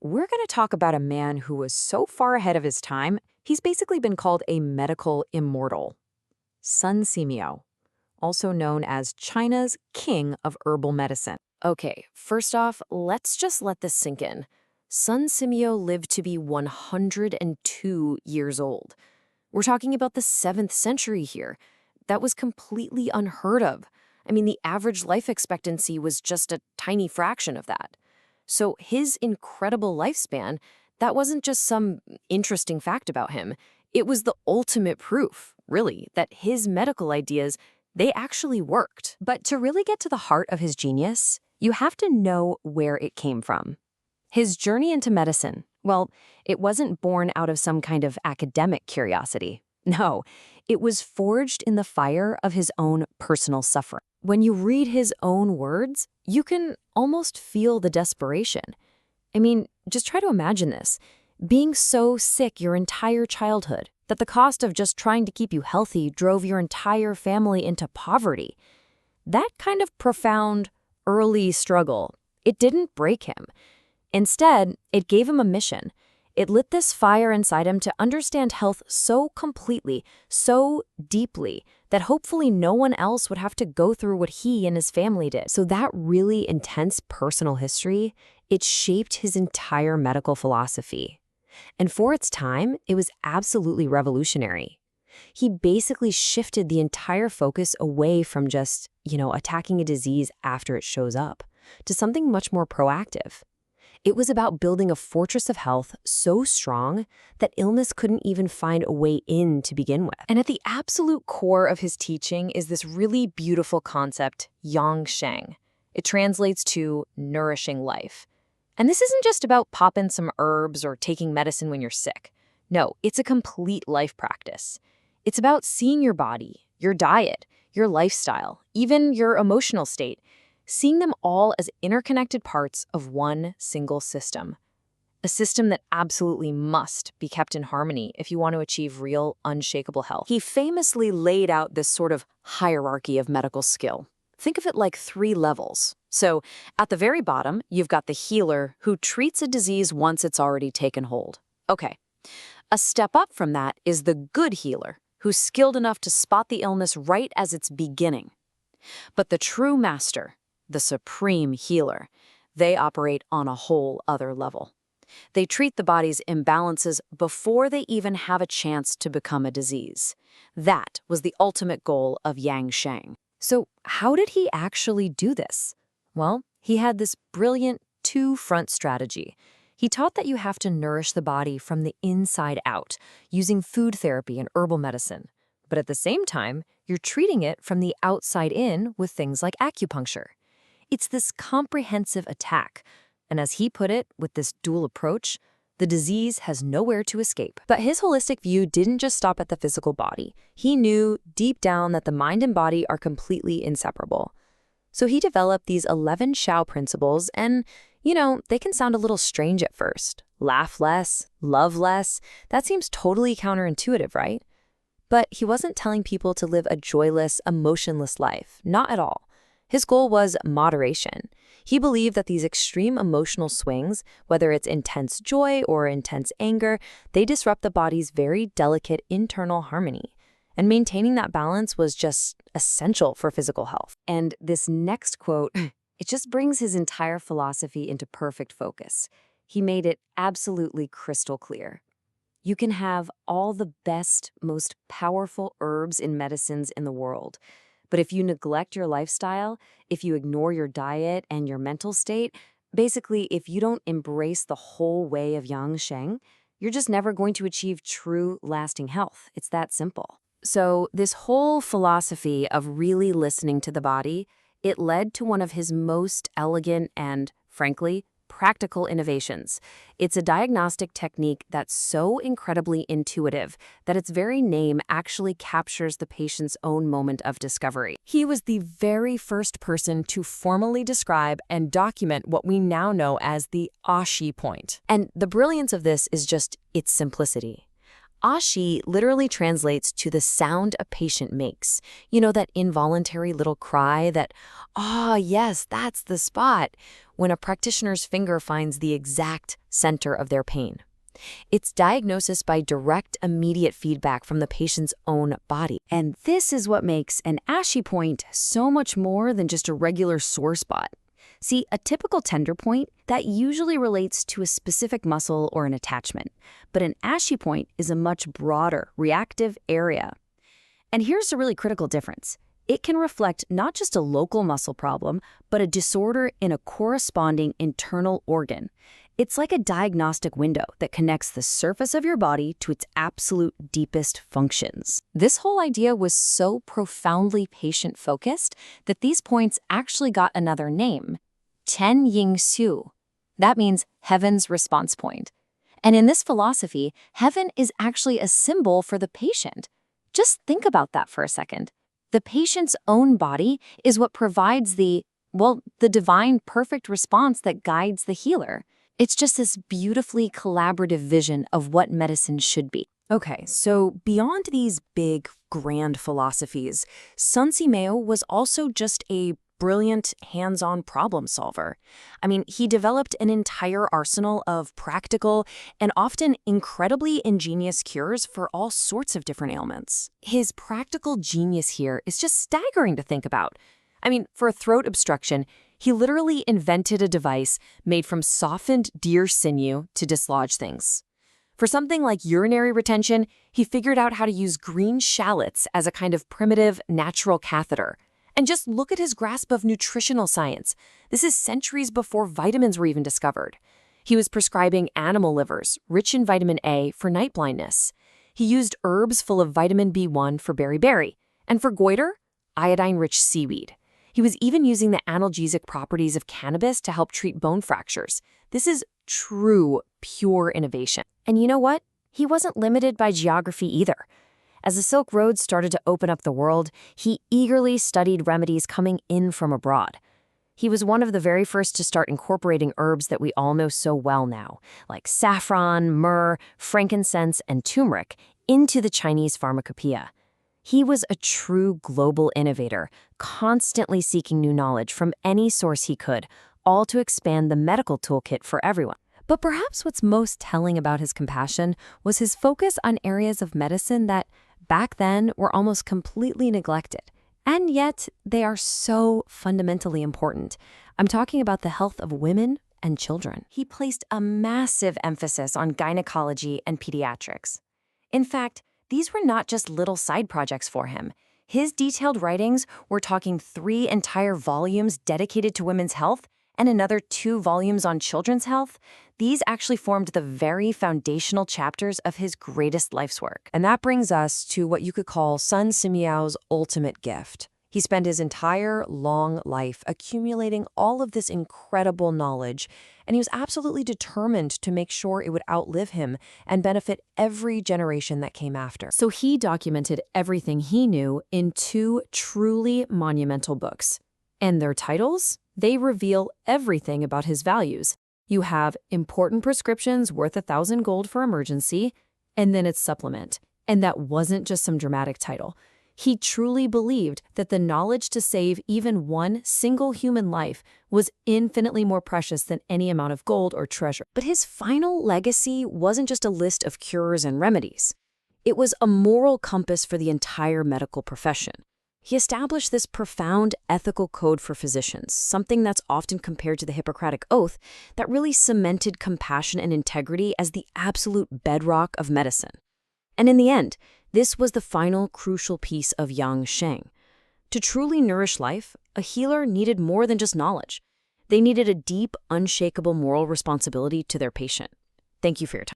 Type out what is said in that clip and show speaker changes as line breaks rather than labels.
we're going to talk about a man who was so far ahead of his time, he's basically been called a medical immortal. Sun Simiao, also known as China's king of herbal medicine.
Okay, first off, let's just let this sink in. Sun Simiao lived to be 102 years old. We're talking about the 7th century here. That was completely unheard of. I mean, the average life expectancy was just a tiny fraction of that. So his incredible lifespan, that wasn't just some interesting fact about him. It was the ultimate proof, really, that his medical ideas, they actually worked.
But to really get to the heart of his genius, you have to know where it came from. His journey into medicine, well, it wasn't born out of some kind of academic curiosity. No, it was forged in the fire of his own personal suffering. When you read his own words, you can almost feel the desperation. I mean, just try to imagine this. Being so sick your entire childhood that the cost of just trying to keep you healthy drove your entire family into poverty. That kind of profound, early struggle, it didn't break him. Instead, it gave him a mission. It lit this fire inside him to understand health so completely, so deeply, that hopefully no one else would have to go through what he and his family did. So that really intense personal history, it shaped his entire medical philosophy. And for its time, it was absolutely revolutionary. He basically shifted the entire focus away from just, attacking a disease after it shows up, to something much more proactive. It was about building a fortress of health so strong that illness couldn't even find a way in to begin with.
And at the absolute core of his teaching is this really beautiful concept, yang sheng. It translates to nourishing life. And this isn't just about popping some herbs or taking medicine when you're sick. No, it's a complete life practice. It's about seeing your body, your diet, your lifestyle, even your emotional state, seeing them all as interconnected parts of one single system. A system that absolutely must be kept in harmony if you want to achieve real, unshakable health.
He famously laid out this sort of hierarchy of medical skill. Think of it like 3 levels. So, at the very bottom, you've got the healer who treats a disease once it's already taken hold. Okay. A step up from that is the good healer, who's skilled enough to spot the illness right as it's beginning. But the true master, the supreme healer, they operate on a whole other level. They treat the body's imbalances before they even have a chance to become a disease. That was the ultimate goal of Yang Sheng. So how did he actually do this? Well, he had this brilliant 2-front strategy. He taught that you have to nourish the body from the inside out, using food therapy and herbal medicine. But at the same time, you're treating it from the outside in with things like acupuncture. It's this comprehensive attack. And as he put it, with this dual approach, the disease has nowhere to escape. But his holistic view didn't just stop at the physical body. He knew deep down that the mind and body are completely inseparable. So he developed these 11 Shao principles, and, they can sound a little strange at first. Laugh less, love less. That seems totally counterintuitive, right? But he wasn't telling people to live a joyless, emotionless life. Not at all. His goal was moderation. He believed that these extreme emotional swings, whether it's intense joy or intense anger, they disrupt the body's very delicate internal harmony. And maintaining that balance was just essential for physical health. And this next quote, it just brings his entire philosophy into perfect focus. He made it absolutely crystal clear. You can have all the best, most powerful herbs and medicines in the world. But if you neglect your lifestyle, if you ignore your diet and your mental state, basically if you don't embrace the whole way of Yang Sheng, you're just never going to achieve true, lasting health. It's that simple. So this whole philosophy of really listening to the body, it led to one of his most elegant and, frankly, practical innovations. It's a diagnostic technique that's so incredibly intuitive that its very name actually captures the patient's own moment of discovery. He was the very first person to formally describe and document what we now know as the Ashi point. And the brilliance of this is just its simplicity. Ashi literally translates to the sound a patient makes. You know, that involuntary little cry that, "Ah, yes, that's the spot."
when a practitioner's finger finds the exact center of their pain. It's diagnosis by direct, immediate feedback from the patient's own body.
And this is what makes an Ashi point so much more than just a regular sore spot. See, a typical tender point, that usually relates to a specific muscle or an attachment. But an Ashi point is a much broader, reactive area. And here's a really critical difference. It can reflect not just a local muscle problem, but a disorder in a corresponding internal organ. It's like a diagnostic window that connects the surface of your body to its absolute deepest functions.
This whole idea was so profoundly patient-focused that these points actually got another name, Chen Ying Xu. That means heaven's response point. And in this philosophy, heaven is actually a symbol for the patient. Just think about that for a second. The patient's own body is what provides the divine perfect response that guides the healer. It's just this beautifully collaborative vision of what medicine should be.
Okay, so beyond these big, grand philosophies, Simiao was also just a brilliant, hands-on problem solver. I mean, he developed an entire arsenal of practical and often incredibly ingenious cures for all sorts of different ailments. His practical genius here is just staggering to think about. I mean, for a throat obstruction, he literally invented a device made from softened deer sinew to dislodge things. For something like urinary retention, he figured out how to use green shallots as a kind of primitive, natural catheter. And just look at his grasp of nutritional science. This is centuries before vitamins were even discovered. He was prescribing animal livers, rich in vitamin A, for night blindness. He used herbs full of vitamin B1 for beriberi, and for goiter, iodine-rich seaweed. He was even using the analgesic properties of cannabis to help treat bone fractures. This is true, pure innovation. And you know what? He wasn't limited by geography either. As the Silk Road started to open up the world, he eagerly studied remedies coming in from abroad. He was one of the very first to start incorporating herbs that we all know so well now, like saffron, myrrh, frankincense, and turmeric, into the Chinese pharmacopoeia. He was a true global innovator, constantly seeking new knowledge from any source he could, all to expand the medical toolkit for everyone. But perhaps what's most telling about his compassion was his focus on areas of medicine that, back then, were almost completely neglected. And yet, they are so fundamentally important. I'm talking about the health of women and children. He placed a massive emphasis on gynecology and pediatrics. In fact, these were not just little side projects for him. His detailed writings were talking 3 entire volumes dedicated to women's health and another 2 volumes on children's health. These actually formed the very foundational chapters of his greatest life's work. And that brings us to what you could call Sun Simiao's ultimate gift. He spent his entire long life accumulating all of this incredible knowledge, and he was absolutely determined to make sure it would outlive him and benefit every generation that came after. So he documented everything he knew in 2 truly monumental books. And their titles? They reveal everything about his values. You have Important Prescriptions Worth 1,000 Gold for Emergency, and then its supplement. And that wasn't just some dramatic title. He truly believed that the knowledge to save even one single human life was infinitely more precious than any amount of gold or treasure. But his final legacy wasn't just a list of cures and remedies. It was a moral compass for the entire medical profession. He established this profound ethical code for physicians, something that's often compared to the Hippocratic Oath, that really cemented compassion and integrity as the absolute bedrock of medicine. And in the end, this was the final crucial piece of Yang Sheng. To truly nourish life, a healer needed more than just knowledge. They needed a deep, unshakable moral responsibility to their patient. Thank you for your time.